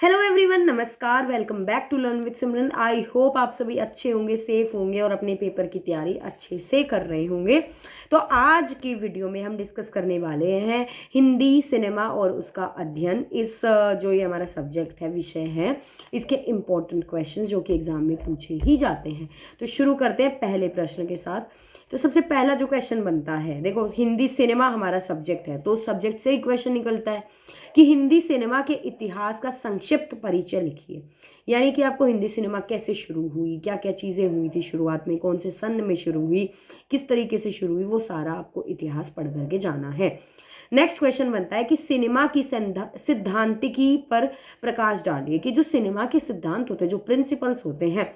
Hello everyone, नमस्कार। Welcome back to learn with Simran. I hope आप सभी अच्छे होंगे, सेफ होंगे और अपने पेपर की तैयारी अच्छे से कर रहे होंगे। तो आज की वीडियो में हम डिस्कस करने वाले हैं हिंदी सिनेमा और उसका अध्ययन। इस जो ये हमारा सब्जेक्ट है, विषय है, इसके इम्पोर्टेंट क्वेश्चन जो कि एग्जाम में पूछे ही जाते हैं। तो शुरू करते हैं पहले प्रश्न के साथ। तो सबसे पहला जो क्वेश्चन बनता है, देखो हिंदी सिनेमा हमारा सब्जेक्ट है, तो सब्जेक्ट से ही क्वेश्चन निकलता है कि हिंदी सिनेमा के इतिहास का संक्षिप्त परिचय लिखिए। यानी कि आपको हिंदी सिनेमा कैसे शुरू हुई, क्या क्या चीज़ें हुई थी शुरुआत में, कौन से सन में शुरू हुई, किस तरीके से शुरू हुई, वो सारा आपको इतिहास पढ़ करके जाना है। नेक्स्ट क्वेश्चन बनता है कि सिनेमा की सिद्धांतिकी पर प्रकाश डालिए। कि जो सिनेमा के सिद्धांत होते हैं, जो प्रिंसिपल्स होते हैं,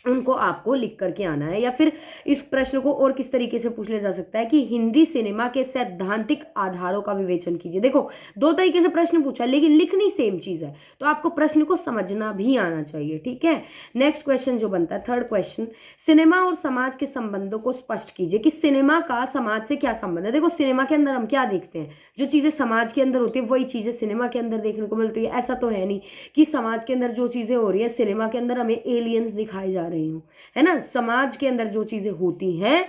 उनको आपको लिख करके आना है। या फिर इस प्रश्न को और किस तरीके से पूछ लिया जा सकता है कि हिंदी सिनेमा के सैद्धांतिक आधारों का विवेचन कीजिए। देखो, दो तरीके से प्रश्न पूछा लेकिन लिखनी सेम चीज है, तो आपको प्रश्न को समझना भी आना चाहिए। ठीक है। नेक्स्ट क्वेश्चन जो बनता है, थर्ड क्वेश्चन, सिनेमा और समाज के संबंधों को स्पष्ट कीजिए। कि सिनेमा का समाज से क्या संबंध है। देखो, सिनेमा के अंदर हम क्या देखते हैं, जो चीजें समाज के अंदर होती है वही चीजें सिनेमा के अंदर देखने को मिलती है। ऐसा तो है नहीं कि समाज के अंदर जो चीजें हो रही है सिनेमा के अंदर हमें एलियंस दिखाए जा रही हूँ, है ना। समाज के अंदर जो चीजें होती हैं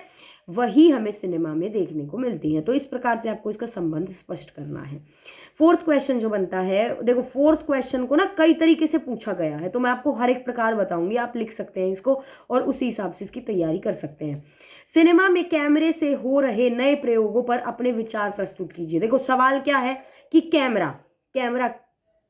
वही हमें सिनेमा में देखने को मिलती हैं। तो इस प्रकार से आपको इसका संबंध स्पष्ट करना है। फोर्थ क्वेश्चन जो बनता है, देखो फोर्थ क्वेश्चन को ना कई तरीके से पूछा गया है, तो मैं आपको हर एक प्रकार बताऊंगी, आप लिख सकते हैं इसको और उसी हिसाब से इसकी तैयारी कर सकते हैं। सिनेमा में कैमरे से हो रहे नए प्रयोगों पर अपने विचार प्रस्तुत कीजिए। देखो, सवाल क्या है कि कैमरा कैमरा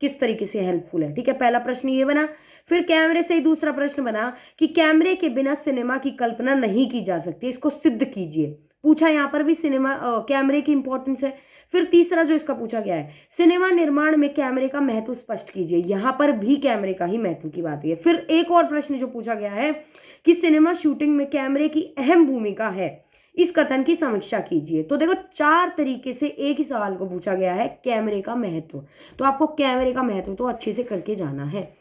किस तरीके से हेल्पफुल है। ठीक है, पहला प्रश्न ये बना। फिर कैमरे से ही दूसरा प्रश्न बना कि कैमरे के बिना सिनेमा की कल्पना नहीं की जा सकती, इसको सिद्ध कीजिए। पूछा यहाँ पर भी सिनेमा कैमरे की इंपॉर्टेंस है। फिर तीसरा जो इसका पूछा गया है, सिनेमा निर्माण में कैमरे का महत्व स्पष्ट कीजिए। यहाँ पर भी कैमरे का ही महत्व की बात हुई है। फिर एक और प्रश्न जो पूछा गया है कि सिनेमा शूटिंग में कैमरे की अहम भूमिका है, इस कथन की समीक्षा कीजिए। तो देखो, चार तरीके से एक ही सवाल को पूछा गया है, कैमरे का महत्व। तो आपको कैमरे का महत्व तो अच्छे से करके जाना है।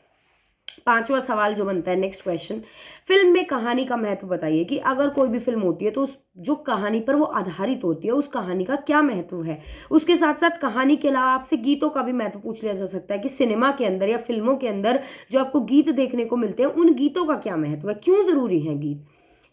पांचवा सवाल जो बनता है, नेक्स्ट क्वेश्चन, फिल्म में कहानी का महत्व बताइए। कि अगर कोई भी फिल्म होती है तो उस जो कहानी पर वो आधारित होती है उस कहानी का क्या महत्व है। उसके साथ साथ कहानी के अलावा आपसे गीतों का भी महत्व पूछ लिया जा सकता है कि सिनेमा के अंदर या फिल्मों के अंदर जो आपको गीत देखने को मिलते हैं उन गीतों का क्या महत्व है, क्यों जरूरी है गीत।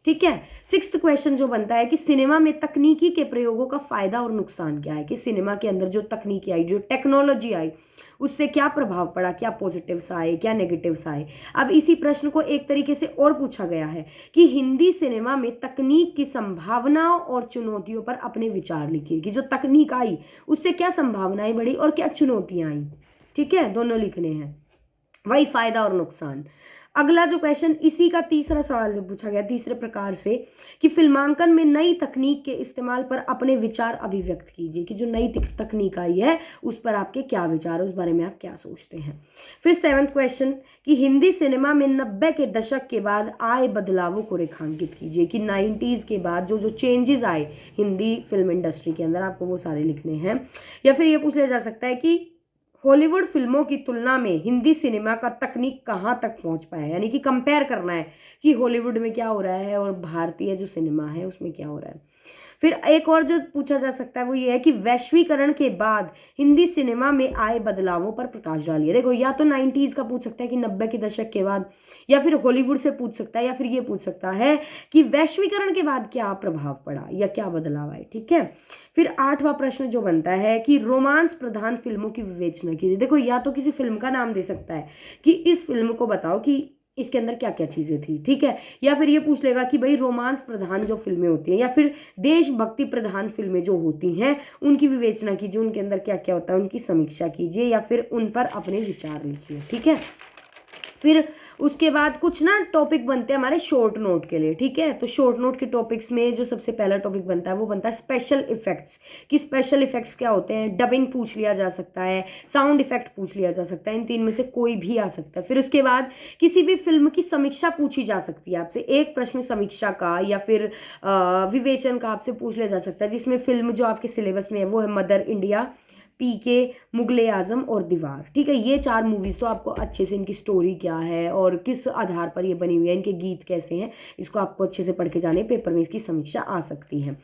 ठीक है। सिक्स्थ क्वेश्चन जो बनता है कि सिनेमा में तकनीकी के प्रयोगों का फायदा और नुकसान क्या है। कि सिनेमा के अंदर जो तकनीकी आई, जो टेक्नोलॉजी आई, उससे क्या प्रभाव पड़ा, क्या पॉजिटिव्स आए, क्या नेगेटिव्स आए। अब इसी प्रश्न को एक तरीके से और पूछा गया है कि हिंदी सिनेमा में तकनीक की संभावनाओं और चुनौतियों पर अपने विचार लिखिए। कि जो तकनीक आई उससे क्या संभावनाएं बढ़ी और क्या चुनौतियां आई। ठीक है, दोनों लिखने हैं, वही फायदा और नुकसान। अगला जो क्वेश्चन, इसी का तीसरा सवाल जो पूछा गया तीसरे प्रकार से, कि फिल्मांकन में नई तकनीक के इस्तेमाल पर अपने विचार अभिव्यक्त कीजिए। कि जो नई तकनीक आई है उस पर आपके क्या विचार है, उस बारे में आप क्या सोचते हैं। फिर सेवंथ क्वेश्चन, कि हिंदी सिनेमा में 90 के दशक के बाद आए बदलावों को रेखांकित कीजिए। कि 90s के बाद जो जो चेंजेस आए हिंदी फिल्म इंडस्ट्री के अंदर, आपको वो सारे लिखने हैं। या फिर ये पूछ लिया जा सकता है कि हॉलीवुड फिल्मों की तुलना में हिंदी सिनेमा का तकनीक कहाँ तक पहुंच पाया है। यानी कि कंपेयर करना है कि हॉलीवुड में क्या हो रहा है और भारतीय जो सिनेमा है उसमें क्या हो रहा है। फिर एक और जो पूछा जा सकता है वो ये है कि वैश्वीकरण के बाद हिंदी सिनेमा में आए बदलावों पर प्रकाश डालिए। देखो, या तो 90s का पूछ सकता है कि 90 के दशक के बाद, या फिर हॉलीवुड से पूछ सकता है, या फिर ये पूछ सकता है कि वैश्वीकरण के बाद क्या प्रभाव पड़ा या क्या बदलाव आए। ठीक है। फिर आठवां प्रश्न जो बनता है कि रोमांस प्रधान फिल्मों की विवेचना कीजिए। देखो, या तो किसी फिल्म का नाम दे सकता है कि इस फिल्म को बताओ कि इसके अंदर क्या क्या चीजें थी। ठीक है। या फिर ये पूछ लेगा कि भाई रोमांस प्रधान जो फिल्में होती हैं या फिर देशभक्ति प्रधान फिल्में जो होती हैं उनकी विवेचना कीजिए, उनके अंदर क्या क्या होता है उनकी समीक्षा कीजिए या फिर उन पर अपने विचार लिखिए। ठीक है। फिर उसके बाद कुछ ना टॉपिक बनते हैं हमारे शॉर्ट नोट के लिए। ठीक है। तो शॉर्ट नोट के टॉपिक्स में जो सबसे पहला टॉपिक बनता है वो बनता है स्पेशल इफेक्ट्स। कि स्पेशल इफेक्ट्स क्या होते हैं, डबिंग पूछ लिया जा सकता है, साउंड इफेक्ट पूछ लिया जा सकता है, इन तीन में से कोई भी आ सकता है। फिर उसके बाद किसी भी फिल्म की समीक्षा पूछी जा सकती है आपसे, एक प्रश्न समीक्षा का या फिर विवेचन का आपसे पूछ लिया जा सकता है, जिसमें फिल्म जो आपके सिलेबस में है वो है मदर इंडिया, पीके, मुगले आजम और दीवार। ठीक है, ये 4 मूवीज़ तो आपको अच्छे से इनकी स्टोरी क्या है और किस आधार पर ये बनी हुई है, इनके गीत कैसे हैं, इसको आपको अच्छे से पढ़ के जाने, पेपर में इसकी समीक्षा आ सकती है।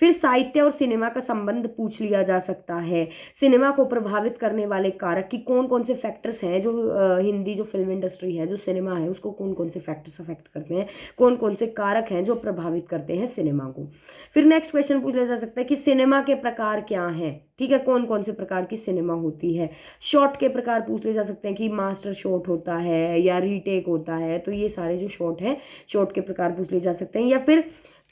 फिर साहित्य और सिनेमा का संबंध पूछ लिया जा सकता है। सिनेमा को प्रभावित करने वाले कारक कि कौन कौन से फैक्टर्स हैं जो हिंदी जो फिल्म इंडस्ट्री है, जो सिनेमा है, उसको कौन कौन से फैक्टर्स अफेक्ट करते हैं, कौन कौन से कारक हैं जो प्रभावित करते हैं सिनेमा को। फिर नेक्स्ट क्वेश्चन पूछ लिया जा सकता है कि सिनेमा के प्रकार क्या हैं। ठीक है, कौन कौन से प्रकार की सिनेमा होती है। शॉट के प्रकार पूछ लिए जा सकते हैं कि मास्टर शॉट होता है या रीटेक होता है, तो ये सारे जो शॉट हैं, शॉट के प्रकार पूछ लिए जा सकते हैं। या फिर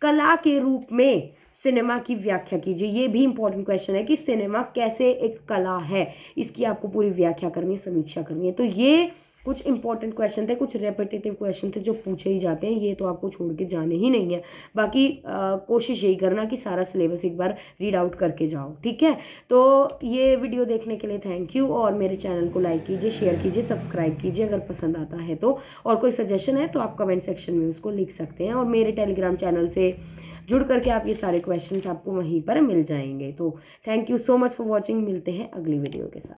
कला के रूप में सिनेमा की व्याख्या कीजिए, ये भी इंपॉर्टेंट क्वेश्चन है कि सिनेमा कैसे एक कला है, इसकी आपको पूरी व्याख्या करनी है, समीक्षा करनी है। तो ये कुछ इंपॉर्टेंट क्वेश्चन थे, कुछ रेपिटेटिव क्वेश्चन थे जो पूछे ही जाते हैं, ये तो आपको छोड़ के जाने ही नहीं है। बाकी कोशिश यही करना कि सारा सिलेबस एक बार रीड आउट करके जाओ। ठीक है, तो ये वीडियो देखने के लिए थैंक यू, और मेरे चैनल को लाइक कीजिए, शेयर कीजिए, सब्सक्राइब कीजिए अगर पसंद आता है तो। और कोई सजेशन है तो आप कमेंट सेक्शन में उसको लिख सकते हैं, और मेरे टेलीग्राम चैनल से जुड़ करके आप ये सारे क्वेश्चंस आपको वहीं पर मिल जाएंगे। तो thank you so much for watching, मिलते हैं अगली वीडियो के साथ।